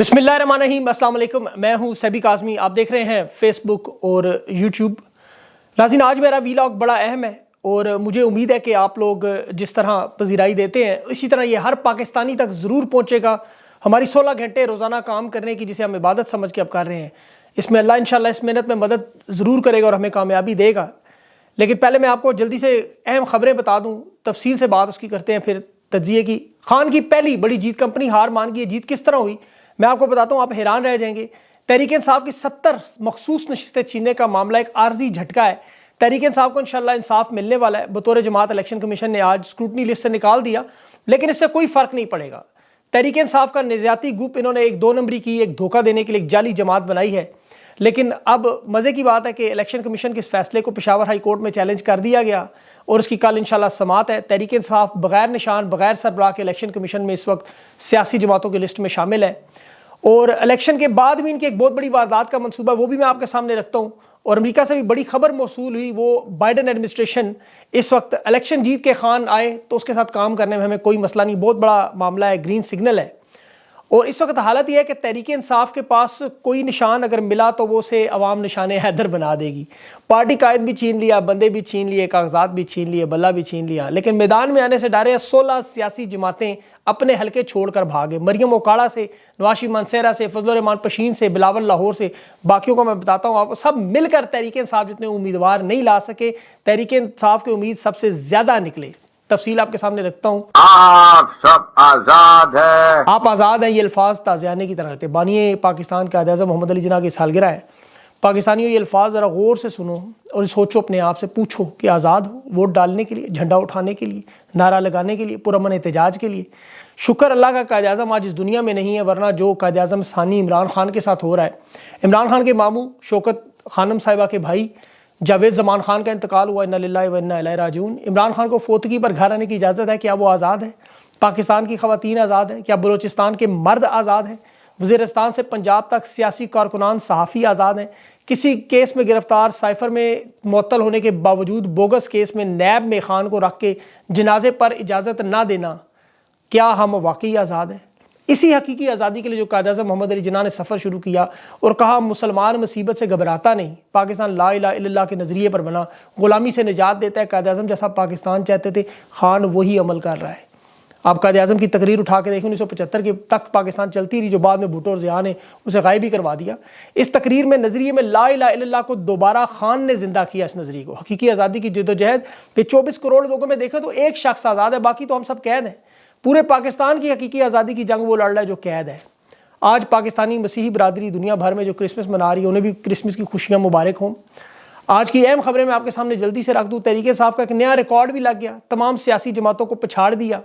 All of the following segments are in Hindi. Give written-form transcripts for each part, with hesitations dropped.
बिस्मिल्लाहिर्रहमानिर्रहीम, अस्सलाम वालेकुम। मैं हूं सैबी काज़मी, आप देख रहे हैं फेसबुक और यूट्यूब। नाज़रीन, आज मेरा वीलॉग बड़ा अहम है और मुझे उम्मीद है कि आप लोग जिस तरह पजीराई देते हैं इसी तरह ये हर पाकिस्तानी तक ज़रूर पहुँचेगा। हमारी 16 घंटे रोज़ाना काम करने की, जिसे हम इबादत समझ के अब कर रहे हैं, इसमें अल्लाह इंशाल्लाह इस मेहनत में मदद ज़रूर करेगा और हमें कामयाबी देगा। लेकिन पहले मैं आपको जल्दी से अहम खबरें बता दूँ, तफसील से बात उसकी करते हैं, फिर तज्जिए की। खान की पहली बड़ी जीत, कंपनी हार मान गई। जीत किस तरह हुई मैं आपको बताता हूँ, आप हैरान रह जाएंगे। तहरीक इंसाफ की 70 मखसूस नशिस्तें छीनने का मामला एक आर्जी झटका है। तहरीक इंसाफ को इंशाल्लाह इंसाफ मिलने वाला है। बतौर जमात इलेक्शन कमीशन ने आज स्क्रूटनी लिस्ट से निकाल दिया, लेकिन इससे कोई फर्क नहीं पड़ेगा। तहरीक इंसाफ का निज़ाती ग्रुप, इन्होंने एक 2 नंबरी की, एक धोखा देने के लिए एक जाली जमात बनाई है। लेकिन अब मज़े की बात है कि इलेक्शन कमीशन के इस फैसले को पेशावर हाई कोर्ट में चैलेंज कर दिया गया और उसकी कल इंशाल्लाह समात है। तहरीक इंसाफ बगैर निशान, बगैर सरबराह के इलेक्शन कमीशन में इस वक्त सियासी जमातों की लिस्ट में शामिल है और इलेक्शन के बाद भी इनकी एक बहुत बड़ी वारदात का मंसूबा, वो भी मैं आपके सामने रखता हूँ। और अमेरिका से भी बड़ी खबर मौसूल हुई, वो बाइडन एडमिनिस्ट्रेशन इस वक्त इलेक्शन जीत के खान आए तो उसके साथ काम करने में हमें कोई मसला नहीं, बहुत बड़ा मामला है, ग्रीन सिग्नल है। और इस वक्त हालत यह है कि तहरीक इंसाफ के पास कोई निशान अगर मिला तो वो उसे अवाम निशान हैदर बना देगी। पार्टी कायद भी छीन लिया, बंदे भी छीन लिए, कागजात भी छीन लिए, बल्ला भी छीन लिया, लेकिन मैदान में आने से डरे 16 सियासी जमातें अपने हल्के छोड़कर भागे। मरियम ओकाड़ा से, नवाशी मानसेरा से, फजल रहमान पशीन से, बिलावल लाहौर से, बाकियों को मैं बताता हूँ आपको, सब मिलकर तहरीक इंसाफ जितने उम्मीदवार नहीं ला सके। तहरीक इंसाफ की उम्मीद सबसे ज्यादा निकले। तफसील आपके सामने रखता हूँ। आप सब आजाद है, आप आज़ाद हैं, ये अल्फाज ताज़ियाने की तरह रहते। बानिए पाकिस्तान के कायद-ए-आज़म मोहम्मद अली जिन्ना की सालगिरह है। पाकिस्तानियों, ये अल्फाज ज़रा गौर से सुनो और सोचो, अपने आप से पूछो कि आज़ाद हो वोट डालने के लिए, झंडा उठाने के लिए, नारा लगाने के लिए, पुरअमन एहतजाज के लिए। शुक्र अल्लाह का कायद-ए-आज़म आज इस दुनिया में नहीं है, वरना जो कायद-ए-आज़म सानी इमरान खान के साथ हो रहा है। इमरान खान के मामू शौकत खानम साहिबा के भाई जावेद जमान खान का इंतकाल हुआ, इन्ना लिल्लाहि व इन्ना इलैहि राजिऊन। इमरान खान को फोतगी पर घर आने की इजाज़त है, क्या वो आज़ाद है? पाकिस्तान की ख़वातीन आज़ाद है? क्या बलोचिस्तान के मर्द आज़ाद हैं? वज़ीरिस्तान से पंजाब तक सियासी कारकुनान, सहाफ़ी आज़ाद हैं? किसी केस में गिरफ्तार, साइफर में मुअत्तल होने के बावजूद बोगस केस में नैब में खान को रख के जनाजे पर इजाज़त ना देना, क्या हम वाकई आज़ाद हैं? इसी हकीकी आज़ादी के लिए जो कायद-ए-आज़म मोहम्मद अली जिन्ना ने सफ़र शुरू किया और कहा मुसलमान मुसीबत से घबराता नहीं, पाकिस्तान ला इलाहा इल्लल्लाह के नज़रिए पर बना, गुलामी से निजात देता है। कायद-ए-आज़म जैसा पाकिस्तान चाहते थे, खान वही अमल कर रहा है। आप कायद-ए-आज़म की तकरीर उठा के देखें, 1975 के तक पाकिस्तान चलती रही, जो बाद में भुट्टो और ज़िया ने उसे गायब भी करवा दिया। इस तकरीर में नज़रिए में ला इलाहा इल्लल्लाह को दोबारा खान ने जिंदा किया। इस नज़रिए को, हकीकी आज़ादी की जद्दोजहद पे 24 करोड़ लोगों में देखें तो एक शख्स आज़ाद है, बाकी तो हम सब कैद हैं। पूरे पाकिस्तान की हकीकी आज़ादी की जंग वो लड़ रहा है जो कैद है। आज पाकिस्तानी मसीही बरादरी दुनिया भर में जो क्रिसमस मना रही है, उन्हें भी क्रिसमस की खुशियाँ मुबारक हों। आज की अहम खबरें मैं आपके सामने जल्दी से रख दूँ। तहरीक इंसाफ का एक नया रिकॉर्ड भी लग गया, तमाम सियासी जमातों को पछाड़ दिया।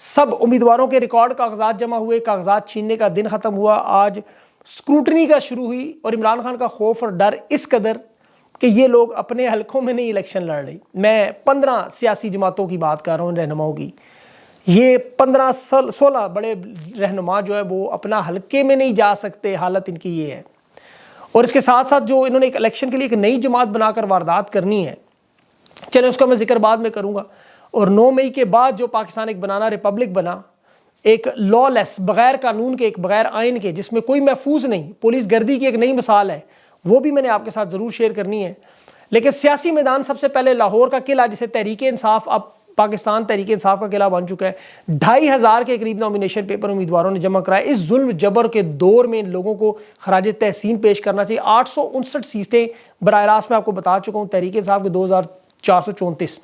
सब उम्मीदवारों के रिकॉर्ड कागजात जमा हुए, कागजात छीनने का दिन ख़त्म हुआ। आज स्क्रूटनी का शुरू हुई और इमरान खान का खौफ और डर इस कदर कि ये लोग अपने हलकों में नहीं इलेक्शन लड़ रही। मैं 15 सियासी जमातों की बात कर रहा हूँ, रहनुमाओं की। ये 15-16 बड़े रहनुमा जो है वो अपना हलके में नहीं जा सकते, हालत इनकी ये है। और इसके साथ साथ जो इन्होंने एक इलेक्शन के लिए एक नई जमात बनाकर वारदात करनी है, चले उसका मैं जिक्र बाद में करूँगा। और 9 मई के बाद जो पाकिस्तान एक बनाना रिपब्लिक बना, एक लॉलेस, बगैर कानून के, एक बगैर आइन के, जिसमें कोई महफूज नहीं, पुलिस गर्दी की एक नई मिसाल है, वो भी मैंने आपके साथ ज़रूर शेयर करनी है। लेकिन सियासी मैदान सबसे पहले लाहौर का किला, जिसे तहरीक इंसाफ, अब पाकिस्तान तहरीक इंसाफ का किला बन चुका है। 2500 के करीब नॉमिनेशन पेपर उम्मीदवारों ने जमा कराए। इस जुल्म जबर के दौर में इन लोगों को खराज तहसीन पेश करना चाहिए। 859 सीटें बराह रास्त में आपको बता चुका हूँ, तहरीक इंसाफ के 2434,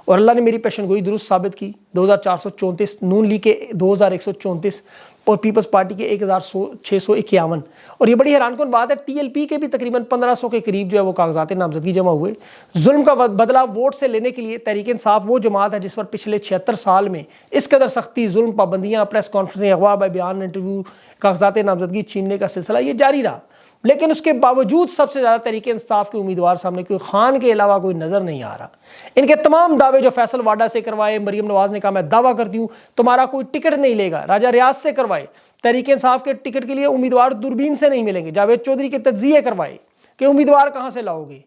और अल्लाह ने मेरी पेशनगोई दुरुस्त साबित की। 2434, नून लीग के 2134 और पीपल्स पार्टी के 1651। और ये बड़ी हैरानकुन बात है, टीएलपी के भी तकरीबन 1500 के करीब जो है वो कागजात नामजदगी जमा हुए। जुल्म का बदला वोट से लेने के लिए तहरीक इंसाफ वो जमात है जिस पर पिछले 76 साल में इस कदर सख्ती, जुल्म, पाबंदियाँ, प्रेस कॉन्फ्रेंसें, अगवा बयान, इंटरव्यू, कागजात नामजदगी छीनने का सिलसिला ये जारी रहा। लेकिन उसके बावजूद सबसे ज़्यादा तहरीक इंसाफ के उम्मीदवार सामने कोई खान के अलावा कोई नज़र नहीं आ रहा। इनके तमाम दावे जो फैसल वाडा से करवाए, मरियम नवाज ने कहा मैं दावा करती हूँ तुम्हारा कोई टिकट नहीं लेगा, राजा रियाज से करवाए, तहरीक इंसाफ के टिकट के लिए उम्मीदवार दूरबीन से नहीं मिलेंगे, जावेद चौधरी के तज्जिए करवाए कि उम्मीदवार कहाँ से लाओगे,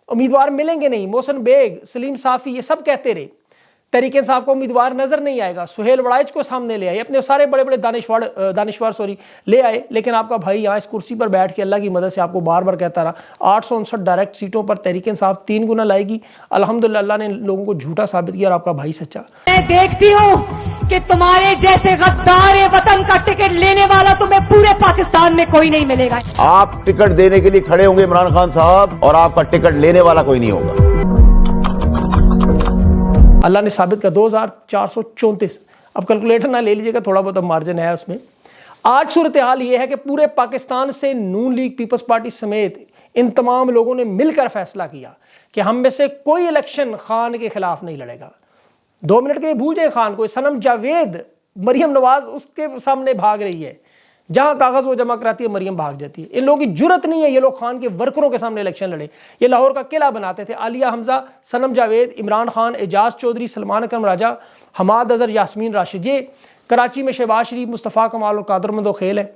उम्मीदवार मिलेंगे नहीं, मोहसिन बेग, सलीम साफ़ी, ये सब कहते रहे। तहरीक इंसाफ का उम्मीदवार नजर नहीं आएगा। सुहेल वड़ाइच को सामने ले आए, अपने सारे बड़े बड़े दानिश्वर ले आए, लेकिन आपका भाई यहाँ इस कुर्सी पर बैठ के अल्लाह की मदद से आपको बार बार कहता रहा 859 डायरेक्ट सीटों पर तहरीक इंसाफ 3 गुना लाएगी। अल्हम्दुलिल्लाह अल्लाह ने लोगों को झूठा साबित किया और आपका भाई सच्चा। मैं देखती हूँ कि तुम्हारे जैसे गद्दार वतन का टिकट लेने वाला तुम्हें पूरे पाकिस्तान में कोई नहीं मिलेगा। आप टिकट देने के लिए खड़े होंगे इमरान खान साहब, और आपका टिकट लेने वाला कोई नहीं होगा। अल्लाह ने साबित किया 2434। अब कैलकुलेटर ना ले लीजिएगा, थोड़ा बहुत मार्जिन है उसमें। आज सूरत हाल ये है कि पूरे पाकिस्तान से नून लीग, पीपल्स पार्टी समेत इन तमाम लोगों ने मिलकर फैसला किया कि हम में से कोई इलेक्शन खान के खिलाफ नहीं लड़ेगा। 2 मिनट के लिए भूल जाए खान को, सनम जावेद, मरियम नवाज उसके सामने भाग रही है, जहां कागज वो जमा कराती है मरियम भाग जाती है। इन लोगों की जुर्रत नहीं है ये लोग खान के वर्करों के सामने इलेक्शन लड़े। ये लाहौर का किला बनाते थे, आलिया हमजा, सनम जावेद, इमरान खान, एजाज चौधरी, सलमान अकरम राजा, हमाद अजहर, यास्मीन राशिद। ये कराची में शहबाज शरीफ, मुस्तफ़ा कमाल और कादर मंदो खेल है,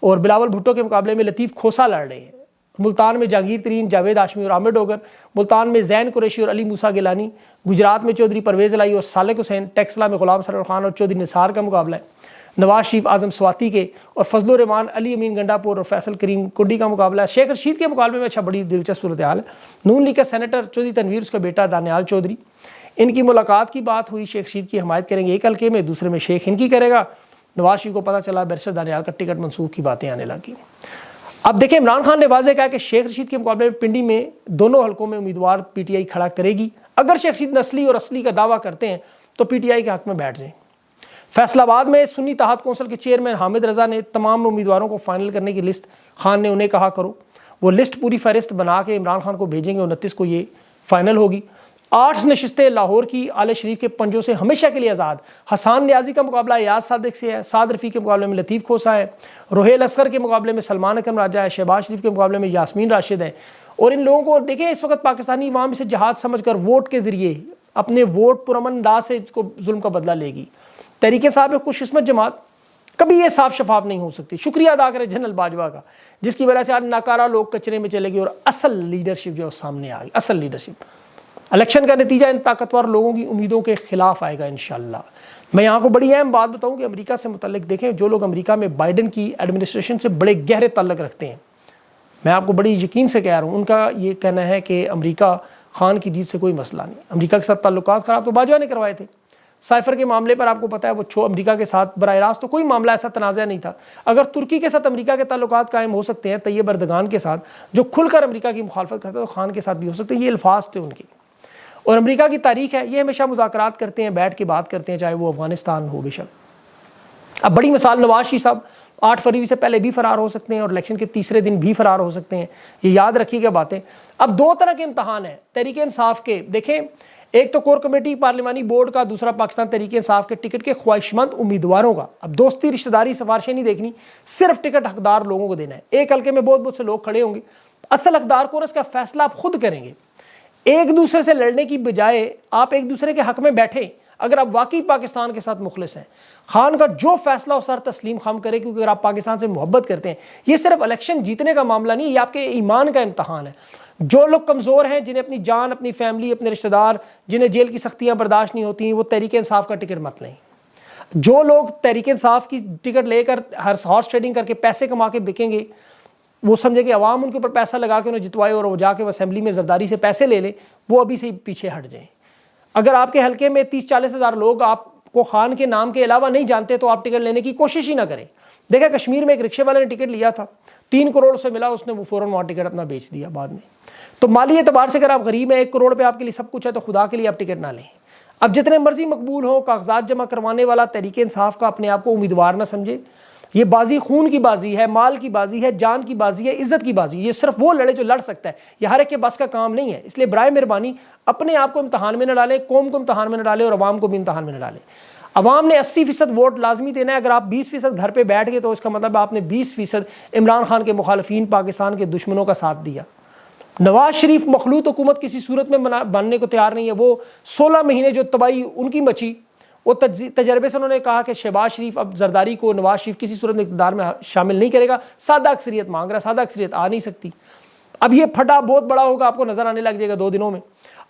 और बिलावल भुट्टो के मुकाबले में लतीफ़ खोसा लड़ रहे हैं। मुल्तान में जहांगीर तरीन, जावेद हाशमी और आमिर डोगर, मुल्तान में जैन कुरैशी और अली मूसा गिलानी, गुजरात में चौधरी परवेज़ लाई और सालिक हुसैन, टेक्सला में गुलाम सरवर खान और चौधरी निसार का मुकाबला है। नवाज शरीफ, आजम स्वाति के और फजलुर रहमान, अली अमीन गंडापुर और फैसल करीम कुंडी का मुकाबला है। शेख रशीद के मुकाबले में अच्छा बड़ी दिलचस्प सूरत हाल है। नून लीग का सेनेटर चौधरी तनवीर, उसका बेटा दानियाल चौधरी, इनकी मुलाकात की बात हुई। शेख रशीद की हमायत करेंगे एक हल्के में, दूसरे में शेख इनकी करेगा। नवाज शरीफ को पता चला बैरिस्टर दानियाल का टिकट मंसूख की बातें आने लगी। अब देखिए, इमरान खान ने वाज़ेह कहा कि शेख रशीद के मुकाबले में पिंडी में दोनों हल्कों में उम्मीदवार पीटीआई खड़ा करेगी। अगर शेख रशीद नस्ली और असली का दावा करते हैं तो पीटीआई के हक में बैठ जाए। फैसलाबाद में सुन्नी तहात कौंसिल के चेयरमैन हामिद रजा ने तमाम उम्मीदवारों को फाइनल करने की लिस्ट, खान ने उन्हें कहा करो। वो लिस्ट पूरी फहरिस्त बना के इमरान खान को भेजेंगे। 29 को ये फाइनल होगी। 8 नशिस्तें लाहौर की आले शरीफ के पंजों से हमेशा के लिए आज़ाद। हसान न्याजी का मुकाबला याद सादिक से है, साद रफ़ी के मुकाबले में लतीफ़ खोसा है, रोहेल असगर के मुकाबले में सलमान अकरम राजा है, शहबाज शरीफ के मुकाबले में यास्मीन राशिद है। और इन लोगों को देखिए, इस वक्त पाकिस्तानी इमाम इसे जहाद समझकर वोट के ज़रिए अपने वोट पुरअमन अंदाज से इसको जुल्म का बदला लेगी। तहरीक इंसाफ एक खुशकिस्मत जमात, कभी ये साफ शफाफ नहीं हो सकती। शुक्रिया अदा करें जनरल बाजवा का, जिसकी वजह से आज नाकारा लोग कचरे में चले गए और असल लीडरशिप जो सामने आ गई। असल लीडरशिप, इलेक्शन का नतीजा इन ताकतवर लोगों की उम्मीदों के खिलाफ आएगा इंशाअल्लाह। मैं यहाँ को बड़ी अहम बात बताऊँ कि अमेरिका से मुतल्लिक देखें, जो लोग अमेरिका में बाइडन की एडमिनिस्ट्रेशन से बड़े गहरे ताल्लुक रखते हैं, मैं आपको बड़ी यकीन से कह रहा हूँ, उनका ये कहना है कि अमेरिका खान की जीत से कोई मसला नहीं। अमेरिका के साथ ताल्लुकात ख़राब तो बाजवा ने करवाए थे। साइफर के मामले पर आपको पता है वो अमेरिका के साथ बराह रास्त तो कोई मामला ऐसा तनाज़ा नहीं था। अगर तुर्की के साथ अमेरिका के ताल्लुकात कायम हो सकते हैं, तैयब एर्दोगान के साथ जो खुलकर अमेरिका की मुखालफत करता है, तो खान के साथ भी हो सकते हैं। ये अल्फाज थे उनके। और अमेरिका की तारीख है, ये हमेशा मुज़ाकरात करते हैं, बैठ के बात करते हैं, चाहे वो अफगानिस्तान हो बेशक। अब बड़ी मिसाल नवाज शरीफ साहब 8 फरवरी से पहले भी फरार हो सकते हैं और इलेक्शन के तीसरे दिन भी फरार हो सकते हैं। ये याद रखिएगा बातें। अब 2 तरह के इम्तहान हैं तहरीक इंसाफ के। देखें, एक तो कोर कमेटी पार्लिमानी बोर्ड का, दूसरा पाकिस्तान तहरीक इंसाफ के टिकट के ख्वाहिशमंद उम्मीदवारों का। अब दोस्ती, रिश्तेदारी, सिफारिशें नहीं देखनी, सिर्फ टिकट हकदार लोगों को देना है। एक हल्के में बहुत बहुत से लोग खड़े होंगे, असल हकदार को, और इसका फैसला आप खुद करेंगे। एक दूसरे से लड़ने की बजाय आप एक दूसरे के हक में बैठे। अगर आप वाकई पाकिस्तान के साथ मुखलिस हैं, खान का जो फैसला हो सर तस्लीम खाम करें, क्योंकि अगर आप पाकिस्तान से मोहब्बत करते हैं, ये सिर्फ इलेक्शन जीतने का मामला नहीं, ये आपके ईमान का इम्तहान है। जो लोग कमज़ोर हैं, जिन्हें अपनी जान, अपनी फैमिली, अपने रिश्तेदार, जिन्हें जेल की सख्तियाँ बर्दाश्त नहीं होती, वो तहरीक इंसाफ का टिकट मत लें। जो लोग तहरीक इंसाफ की टिकट लेकर हॉर्स ट्रेडिंग करके पैसे कमा के बिकेंगे, वो समझे कि अवाम उनके ऊपर पैसा लगा के उन्हें जितवाए और वो जाके असेंबली में जरदारी से पैसे ले ले, वो अभी से पीछे हट जाएं। अगर आपके हल्के में 30-40 हज़ार लोग आपको खान के नाम के अलावा नहीं जानते, तो आप टिकट लेने की कोशिश ही ना करें। देखा कश्मीर में एक रिक्शे वाले ने टिकट लिया था, 3 करोड़ से मिला, उसने वो फ़ौरन वहाँ टिकट अपना बेच दिया बाद में। तो माली एतबार से अगर आप गरीब हैं, 1 करोड़ पे आपके लिए सब कुछ है, तो खुदा के लिए आप टिकट ना लें। अब जितने मर्जी मकबूल हो, कागजात जमा करवाने वाला तहरीक इंसाफ का अपने आप को उम्मीदवार ना समझे। ये बाजी खून की बाजी है, माल की बाजी है, जान की बाजी है, इज्जत की बाजी। ये सिर्फ वो लड़े जो लड़ सकता है, ये हर एक के बस का काम नहीं है। इसलिए बराए मेहरबानी अपने आप को इम्तहान में न डालें, कौम को इम्तहान में न डालें और अवाम को भी इम्तहान में न डालें। अवाम ने 80% वोट लाजमी देना है। अगर आप 20% घर पर बैठ गए, तो इसका मतलब आपने 20% इमरान खान के मुखालफीन, पाकिस्तान के दुश्मनों का साथ दिया। नवाज शरीफ मखलूत हुकूमत किसी सूरत में बनने को तैयार नहीं है। वो 16 महीने जो तबाही उनकी मची, वो तजर्बे से उन्होंने कहा कि शहबाज शरीफ अब जरदारी को नवाज शरीफ किसी सूरत में इक़्तिदार में शामिल नहीं करेगा। सादा अक्सरियत मांग रहा, सादा अक्सरियत आ नहीं सकती। अब ये फटा बहुत बड़ा होगा, आपको नजर आने लग जाएगा 2 दिनों में।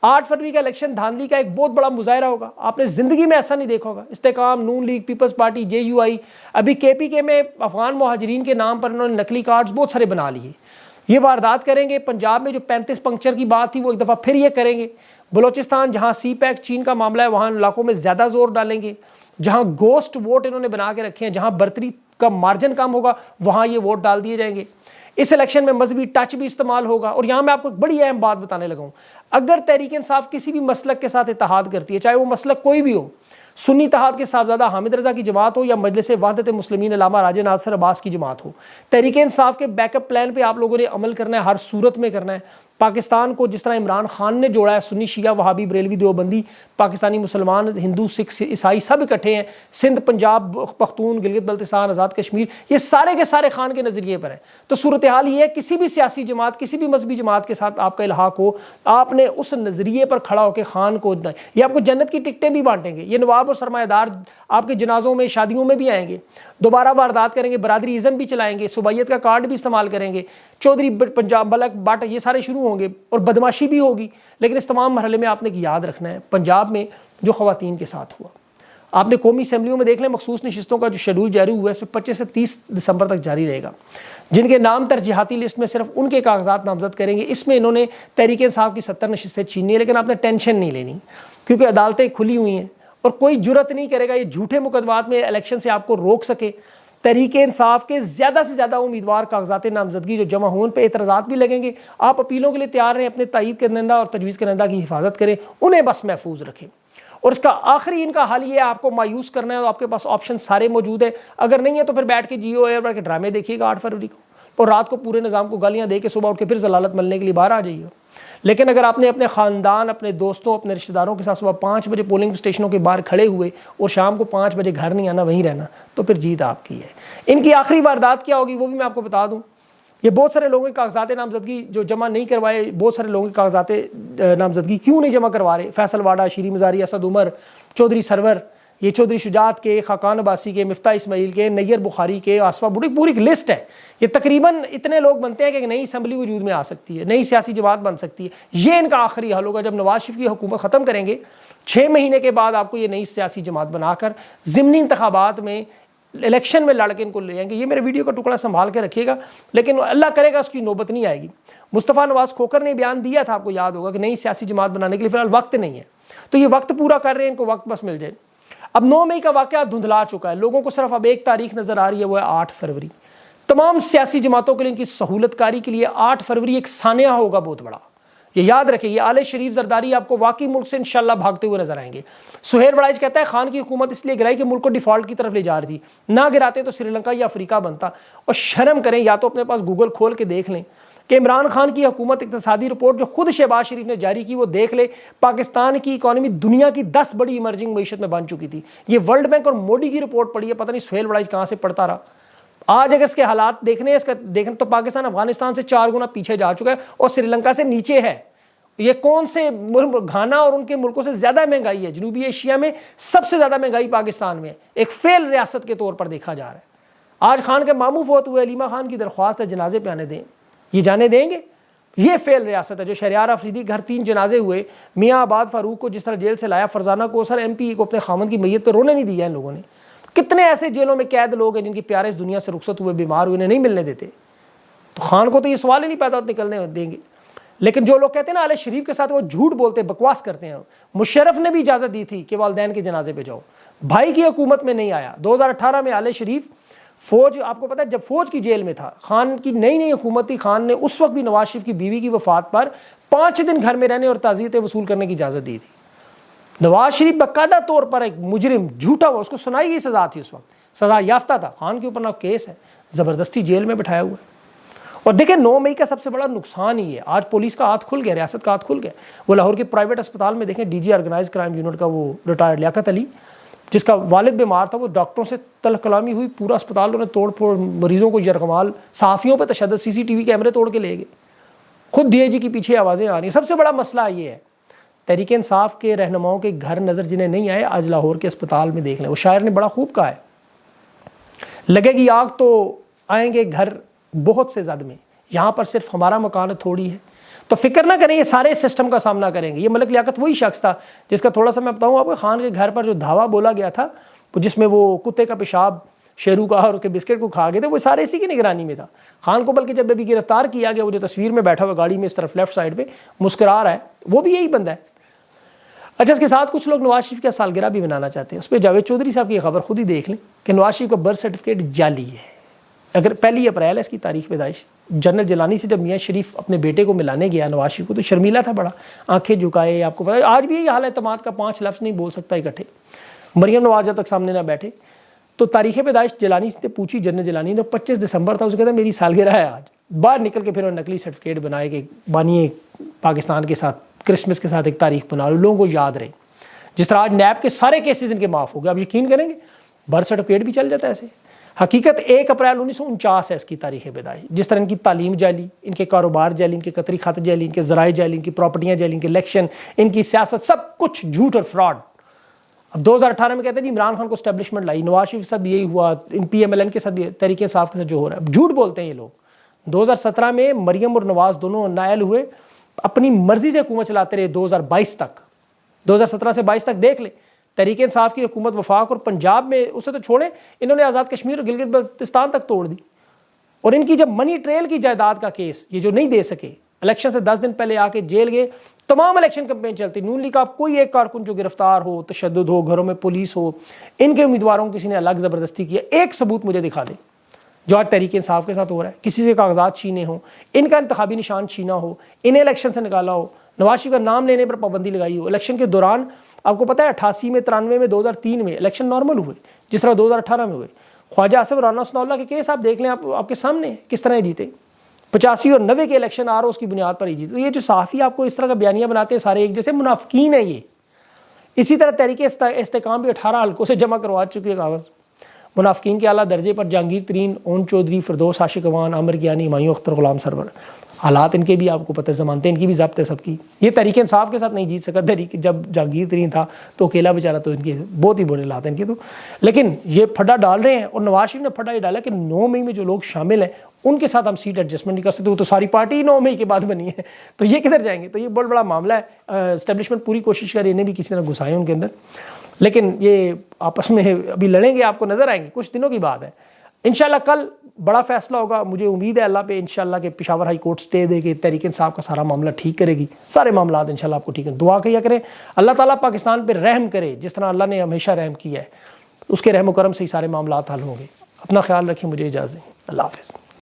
8 फरवरी का इलेक्शन धांधली का एक बहुत बड़ा मुजाहरा होगा। आपने जिंदगी में ऐसा नहीं देखा होगा। इस्तेकाम, नून लीग, पीपल्स पार्टी, JUI, अभी KPK में अफगान मुहाजिरीन के नाम पर उन्होंने नकली कार्ड्स बहुत सारे बना लिए। ये वारदात करेंगे। पंजाब में जो 35 पंक्चर की बात थी वो एक दफ़ा फिर ये करेंगे। बलोचिस्तान जहाँ CPEC चीन का मामला है वहाँ इलाकों में ज़्यादा जोर डालेंगे। जहाँ गोस्ट वोट इन्होंने बना के रखे हैं, जहाँ बर्तरी का मार्जिन कम होगा वहाँ ये वोट डाल दिए जाएंगे। इस इलेक्शन में मजहबी टच भी इस्तेमाल होगा। और यहाँ मैं आपको एक बड़ी अहम बात बताने लगा हूँ, अगर तहरीक इंसाफ किसी भी मसलक के साथ इत्तेहाद करती है, चाहे वो मसलक कोई भी हो, सुन्नी इत्तेहाद के साहबजादा हामिद रजा की जमात हो या मजलिस वहदत मुस्लिमीन अल्लामा राजा नासिर अब्बास की जमात हो, तहरीक इंसाफ के बैकअप प्लान पे आप लोगों ने अमल करना है, हर सूरत में करना है। पाकिस्तान को जिस तरह इमरान खान ने जोड़ा है, सुन्नी शिया वहाबी बरेलवी देवबंदी पाकिस्तानी मुसलमान हिंदू सिख ईसाई सब इकट्ठे हैं, सिंध पंजाब पख्तून गिलगित बल्तिस्तान आज़ाद कश्मीर, ये सारे के सारे खान के नज़रिए पर है। तो सूरत हाल ये है, किसी भी सियासी जमात किसी भी मजहबी जमात के साथ आपका इल्हाक हो, आपने उस नज़रिए पर खड़ा होकर खान को, ये आपको जन्नत की टिकटें भी बांटेंगे। ये नवाब और सरमायादार आपके जनाजों में शादियों में भी आएंगे, दोबारा वारदात करेंगे, बरादरी इज़्म भी चलाएंगे, सुबैयत का कार्ड भी इस्तेमाल करेंगे, चौधरी पंजाब बलक बट ये सारे शुरू होंगे और बदमाशी भी होगी। लेकिन इस तमाम मरहले में आपने याद रखना है, पंजाब में जो ख़वातीन के साथ हुआ, आपने कौमी असम्बलियों में देख लें, मखसूस नशिस्तों का जो शेड्यूल जारी हुआ है इसमें 25 से 30 दिसंबर तक जारी रहेगा। जिनके नाम तरजीहाती लिस्ट में सिर्फ उनके कागजात नामजद करेंगे। इसमें इन्होंने तहरीक इंसाफ की 70 नशिस्तें छीनी है, लेकिन आपने टेंशन नहीं लेनी क्योंकि अदालतें खुली हुई हैं और कोई जुर्रत नहीं करेगा ये झूठे मुकदमात में इलेक्शन से आपको रोक सके। तहरीक इंसाफ के ज़्यादा से ज़्यादा उम्मीदवार कागजात नामजदगी जो जमा होने पर एतराज़ात भी लगेंगे। आप अपीलों के लिए तैयार रहें, अपने तायीद करनेंदा और तजवीज़ करनेंदा की हिफाजत करें, उन्हें बस महफूज रखें। और इसका आखिरी इनका हल ये है, आपको मायूस करना है तो आपके पास ऑप्शन सारे मौजूद है। अगर नहीं है तो फिर बैठ के GOA के ड्रामे देखिएगा 8 फरवरी को, और रात को पूरे निज़ाम को गालियाँ दे के सुबह उठ के फिर जलालत मलने के लिए बाहर आ जाइए। लेकिन अगर आपने अपने ख़ानदान, अपने दोस्तों, अपने रिश्तेदारों के साथ सुबह 5 बजे पोलिंग स्टेशनों के बाहर खड़े हुए और शाम को 5 बजे घर नहीं आना, वहीं रहना, तो फिर जीत आपकी है। इनकी आखिरी वारदात क्या होगी वो भी मैं आपको बता दूं। ये बहुत सारे लोगों के कागजात नामजदगी जो जमा नहीं करवाए, बहुत सारे लोगों के कागजात नामजदगी क्यों नहीं जमा करवा रहे, फैसल वाडा, शीरी मजारी, असद उमर, चौधरी सरवर, ये चौधरी शुजात के, खाकान अब्बासी के, मिफ्ता इस्माइल के, नैयर बुखारी के, आसफा बुढ़ी, पूरी लिस्ट है। ये तकरीबन इतने लोग बनते हैं कि नई असम्बली वजूद में आ सकती है, नई सियासी जमात बन सकती है। ये इनका आखिरी हल होगा जब नवाज शरीफ की हुकूमत ख़त्म करेंगे। 6 महीने के बाद आपको ये नई सियासी जमात बनाकर ज़िमनी इंतखाबात में इलेक्शन में लड़के इनको ले जाएंगे। ये मेरे वीडियो का टुकड़ा संभाल के रखिएगा, लेकिन अल्लाह करेगा उसकी नौबत नहीं आएगी। मुस्तफ़ा नवाज खोकर ने बयान दिया था, आपको याद होगा, कि नई सियासी जमात बनाने के लिए फिलहाल वक्त नहीं है, तो ये वक्त पूरा कर रहे हैं, इनको वक्त बस मिल जाए। अब 9 मई का वाक़या धुंधला चुका है, लोगों को सिर्फ अब एक तारीख नज़र आ रही है, वो है 8 फरवरी। तमाम सियासी जमातों के लिए इनकी सहूलतकारी के लिए 8 फरवरी एक सानिया होगा बहुत बड़ा, ये याद रखिए। आले शरीफ जरदारी आपको वाकई मुल्क से इंशाल्लाह भागते हुए नजर आएंगे। सुहेल बड़ाइच कहता है खान की हुकूमत इसलिए गिराई कि मुल्क को डिफॉल्ट की तरफ ले जा रही थी, ना गिराते तो श्रीलंका या अफ्रीका बनता। और शर्म करें, या तो अपने पास गूगल खोल के देख लें कि इमरान खान की हुकूमत इक्तिसादी रिपोर्ट जो खुद शहबाज शरीफ ने जारी की वो देख ले, पाकिस्तान की इकॉनमी दुनिया की 10 बड़ी इमर्जिंग मीशत में बन चुकी थी। ये वर्ल्ड बैंक और मोदी की रिपोर्ट पढ़ी है, पता नहीं सुहेल बड़ाइच कहाँ से पढ़ता रहा। आज अगर इसके हालात देखने इसका देखें तो पाकिस्तान अफगानिस्तान से 4 गुना पीछे जा चुका है और श्रीलंका से नीचे है। ये कौन से घाना और उनके मुल्कों से ज्यादा महंगाई है, जनूबी एशिया में सबसे ज्यादा महंगाई पाकिस्तान में, एक फेल रियासत के तौर पर देखा जा रहा है। आज खान के मामू फौत हुए, अलीमा खान की दरख्वास्त है जनाजे पे आने दें, ये जाने देंगे? ये फेल रियासत है। जो शहरियार अफरीदी घर 3 जनाजे हुए, मियाँ आबाद फारूक को जिस तरह जेल से लाया, फरजाना को, सर MP को अपने खामन की मैयत पर रोने नहीं दिया इन लोगों ने। कितने ऐसे जेलों में कैद लोग हैं जिनके प्यारे इस दुनिया से रुखसत हुए, बीमार हुए, नहीं मिलने देते। तो खान को तो ये सवाल ही नहीं पैदा निकलने देंगे। लेकिन जो लोग कहते हैं ना आले शरीफ के साथ वो झूठ बोलते, बकवास करते हैं। मुशर्रफ ने भी इजाज़त दी थी कि वालिदैन के जनाजे पे जाओ, भाई की हुकूमत में नहीं आया। 2018 में आले शरीफ फौज, आपको पता है जब फौज की जेल में था, खान की नई हुकूमत थी, खान ने उस वक्त भी नवाज शरीफ की बीवी की वफात पर 5 दिन घर में रहने और ताज़ियतें वसूल करने की इजाज़त दी थी। नवाज शरीफ बाकायदा तौर पर एक मुजरिम झूठा हुआ, उसको सुनाई गई सज़ा थी, उस वक्त सज़ा याफ्ता था। खान के ऊपर ना केस है, ज़बरदस्ती जेल में बिठाया हुआ है। और देखिए 9 मई का सबसे बड़ा नुकसान ही है, आज पुलिस का हाथ खुल गया, रियासत का हाथ खुल गया। वो लाहौर के प्राइवेट अस्पताल में देखें, DG ऑर्गेनाइज क्राइम यूनिट का वो रिटायर्ड लियाकत अली, जिसका वालिद बीमार था, वो डॉक्टरों से तलब कलामी हुई, पूरा अस्पताल उन्होंने तोड़ फोड़, मरीजों को यरगमाल, सहाफ़ियों पर तशद्दुद, CCTV कैमरे तोड़ के ले गए। खुद DIG की पीछे आवाज़ें आ रही हैं। सबसे बड़ा मसला ये है, तहरीक इंसाफ के रहनुमाओं के घर नज़र जिन्हें नहीं आए, आज लाहौर के अस्पताल में देख लें। वो शायर ने बड़ा खूब कहा है, लगेगी आग तो आएंगे घर बहुत से जद में, यहाँ पर सिर्फ हमारा मकान थोड़ी है। तो फिक्र ना करें, ये सारे सिस्टम का सामना करेंगे। ये मलिक लियाकत वही शख्स था जिसका थोड़ा सा मैं बताऊँ आपको, खान के घर पर जो धावा बोला गया था जिसमें वो कुत्ते का पेशाब शेरू का और उसके बिस्किट को खा गए थे, वो सारे इसी की निगरानी में था। खान को बल्कि जब अभी गिरफ्तार किया गया, वो जो तस्वीर में बैठा हुआ गाड़ी में इस तरफ लेफ्ट साइड पे मुस्कुरा रहा है, वो भी यही बंदा है। अच्छा, इसके साथ कुछ लोग नवाज शरीफ का सालगिरह भी मनाना चाहते हैं। उस पर जावेद चौधरी साहब की खबर खुद ही देख लें कि नवाज शरीफ का बर्थ सर्टिफिकेट जाली है। अगर 1 अप्रैल है इसकी तारीख पैदाइश, जनरल जिलानी से जब मियाँ शरीफ अपने बेटे को मिलाने गया नवाज शरीफ को, तो शर्मीला था बड़ा, आंखें झुकाए। आपको पता आज भी यही हाल है, तमाद का 5 लफ्ज़ नहीं बोल सकता इकट्ठे। मरियम नवाज जब तक सामने ना बैठे तो तारीख पैदाइश जिलानी से पूछी जनरल जिलानी ने, 25 दिसंबर था, उसे कहता मेरी सालगिरह है आज। बाहर निकल के फिर नकली सर्टिफिकेट बनाए कि बानिए पाकिस्तान के साथ क्रिसमस के साथ एक तारीख बना लो, लोगों को याद रहे। जिस तरह आज नैब के सारे केसेस इनके माफ़ हो गए, आप यकीन करेंगे बर्थ सर्टिफिकेट भी चल जाता है ऐसे। हकीकत 1 अप्रैल 1949 है इसकी तारीख पैदाइश। जिस तरह इनकी तालीम जाली, इनके कारोबार जाली, इनके कतरी खाते जाली, इनके ज़राए जाली, इनकी प्रॉपर्टियाँ जाली, इनके इलेक्शन, इनकी सियासत, सब कुछ झूठ और फ्रॉड। अब 2018 में कहते हैं जी इमरान खान को स्टैब्लिशमेंट लाई, नवाज शरीफ के साथ यही हुआ, इन PMLN के साथ तहरीक इंसाफ के साथ जो हो रहा है, झूठ बोलते हैं ये लोग। 2017 में मरियम और नवाज दोनों नायल हुए, अपनी मर्जी से हुकूमत चलाते रहे 2022 तक। 2017 से 22 तक देख ले, तहरीक इंसाफ की हुकूमत वफाक और पंजाब में, उसे तो छोड़े, इन्होंने आज़ाद कश्मीर और गिलगित बल्तिस्तान तक तोड़ दी। और इनकी जब मनी ट्रेल की जायदाद का केस, ये जो नहीं दे सके, इलेक्शन से 10 दिन पहले आके जेल गए, तमाम इलेक्शन कैंपेन चलती, नून लीग का कोई एक कारकुन जो गिरफ्तार हो, तशद्दुद हो, घरों में पुलिस हो, इनके उम्मीदवारों को किसी ने अलग ज़बरदस्ती किया, एक सबूत मुझे दिखा दे जो आज तहरीक इंसाफ के साथ हो रहा है। किसी से कागजात छीने हो, इनका इंतखाबी निशान छीना हो, इन्हें इलेक्शन से निकाला हो, नवाज शरीफ का नाम लेने पर पाबंदी लगाई हो। इलेक्शन के दौरान आपको पता है 88 में, 93 में, 2003 में इलेक्शन नॉर्मल हुए जिस तरह 2018 में हुए। ख्वाजा आसिफ राना सनाउल्लाह के केस आप देख लें, आपके सामने किस तरह जीते। 85 और 90 के इलेक्शन ROs की बुनियाद पर ही जीते। तो ये जो साफ़ी आपको इस तरह का बयानिया बनाते हैं सारे एक जैसे, मुनाफिकीन है ये। इसी तरह तहरीक इस्तेकाम भी 18 हल्कों से जमा करवा चुकी है कागज़। मुनाफिकीन के आला दर्जे पर जहांगीर तरीन, ओन चौधरी, फिरदौस आशिक अवान, आमिर ज्ञानी, हुमायूं अख्तर, गुलाम सरवर। हालात इनके भी आपको पता है, ज़मानतें इनकी भी ज़ब्त है सबकी। ये तहरीक इंसाफ के साथ नहीं जीत सका, तहरीक जब जहांगीर तरीन था तो अकेला बेचारा, तो इनके बहुत ही बुरे हालात हैं इनके। तो लेकिन ये फड्डा डाल रहे हैं, और नवाज शरीफ ने फड्डा ये डाला कि 9 मई में जो लोग शामिल हैं उनके साथ हम सीट एडजस्टमेंट नहीं कर सकते। वो तो सारी पार्टी ही 9 मई के बाद बनी है, तो ये किधर जाएंगे। तो ये बहुत बड़ा मामला है। एस्टेब्लिशमेंट पूरी कोशिश करे इन्हें भी किसी तरह घुसाएं उनके अंदर, लेकिन ये आपस में अभी लड़ेंगे, आपको नजर आएंगे, कुछ दिनों की बात है। इंशाल्लाह कल बड़ा फैसला होगा, मुझे उम्मीद है अल्लाह पे इंशाल्लाह के पेशावर हाई कोर्ट स्टे देके तहरीक इंसाफ का सारा मामला ठीक करेगी, सारे मामला इंशाल्लाह आपको ठीक है। दुआ किया करें अल्लाह ताला पाकिस्तान पे रहम करे, जिस तरह अल्लाह ने हमेशा रहम किया है, उसके रहम करम से ही सारे मामला हल होंगे। अपना ख्याल रखें, मुझे इजाज़त दें, अल्लाह हाफ़िज़।